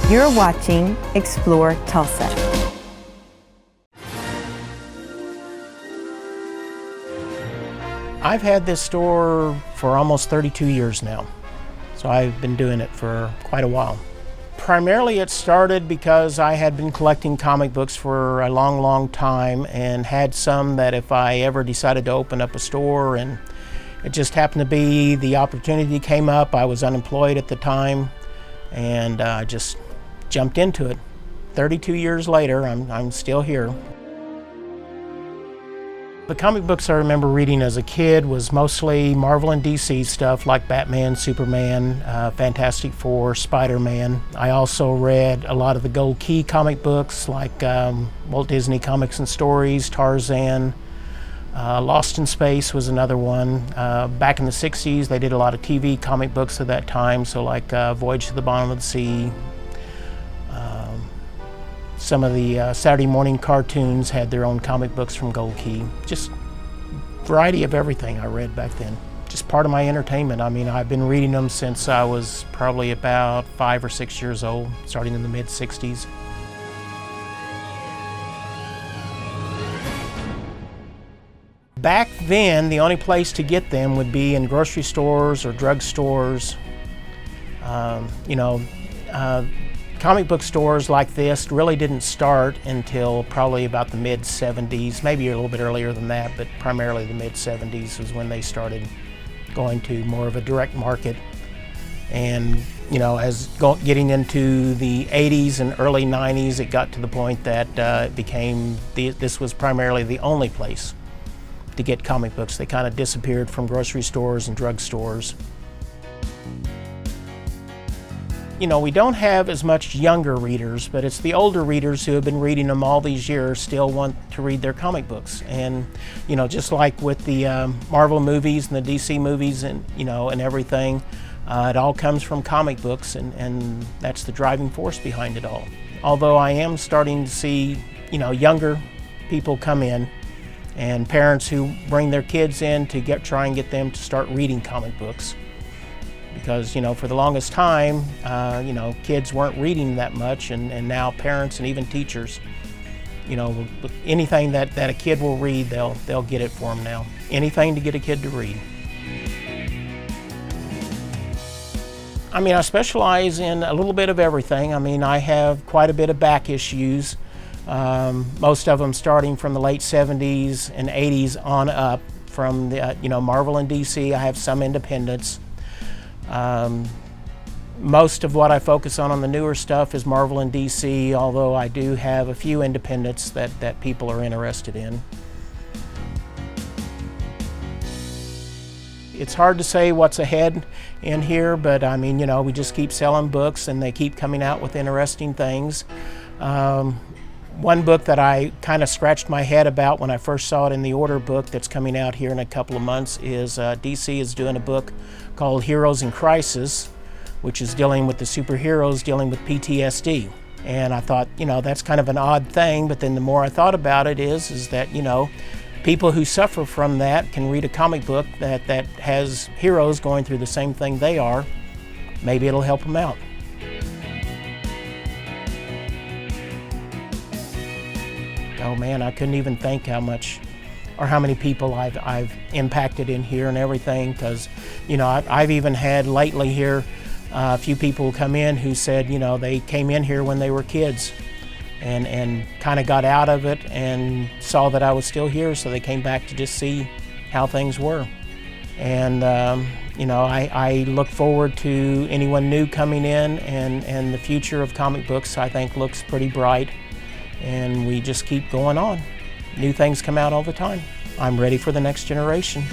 You're watching Explore Tulsa. I've had this store for almost 32 years now, so I've been doing it for quite a while. Primarily it started because I had been collecting comic books for a long time and had some that if I ever decided to open up a store, and it just happened to be the opportunity came up. I was unemployed at the time and I just jumped into it. 32 years later, I'm still here. The comic books I remember reading as a kid was mostly Marvel and DC stuff like Batman, Superman, Fantastic Four, Spider-Man. I also read a lot of the Gold Key comic books like Walt Disney Comics and Stories, Tarzan, Lost in Space was another one. Back in the 60s, they did a lot of TV comic books at that time, so like Voyage to the Bottom of the Sea. Some of the Saturday morning cartoons had their own comic books from Gold Key. Just variety of everything I read back then. Just part of my entertainment. I mean, I've been reading them since I was probably about 5 or 6 years old, starting in the mid-60s. Back then, the only place to get them would be in grocery stores or drug stores. Comic book stores like this really didn't start until probably about the mid-70s, maybe a little bit earlier than that, but primarily the mid-70s was when they started going to more of a direct market. And as getting into the 80s and early 90s, it got to the point that it became this was primarily the only place to get comic books. They kind of disappeared from grocery stores and drug stores. We don't have as much younger readers, but it's the older readers who have been reading them all these years still want to read their comic books. And, just like with the Marvel movies and the DC movies and, and everything, it all comes from comic books, and that's the driving force behind it all. Although I am starting to see, younger people come in and parents who bring their kids in to try and get them to start reading comic books. Because, for the longest time, kids weren't reading that much, and now parents and even teachers, anything that a kid will read, they'll get it for them now. Anything to get a kid to read. I mean, I specialize in a little bit of everything. I mean, I have quite a bit of back issues, most of them starting from the late 70s and 80s on up. From the, Marvel and DC, I have some independents. Most of what I focus on the newer stuff is Marvel and DC, although I do have a few independents that people are interested in. It's hard to say what's ahead in here, but I mean, we just keep selling books and they keep coming out with interesting things. One book that I kind of scratched my head about when I first saw it in the order book that's coming out here in a couple of months is DC is doing a book called Heroes in Crisis, which is dealing with the superheroes dealing with PTSD. And I thought, that's kind of an odd thing, but then the more I thought about it is that, people who suffer from that can read a comic book that has heroes going through the same thing they are. Maybe it'll help them out. Oh man, I couldn't even think how much or how many people I've impacted in here and everything, because I've even had lately here a few people come in who said they came in here when they were kids and kind of got out of it and saw that I was still here, so they came back to just see how things were. And I look forward to anyone new coming in, and the future of comic books I think looks pretty bright. And we just keep going on. New things come out all the time. I'm ready for the next generation.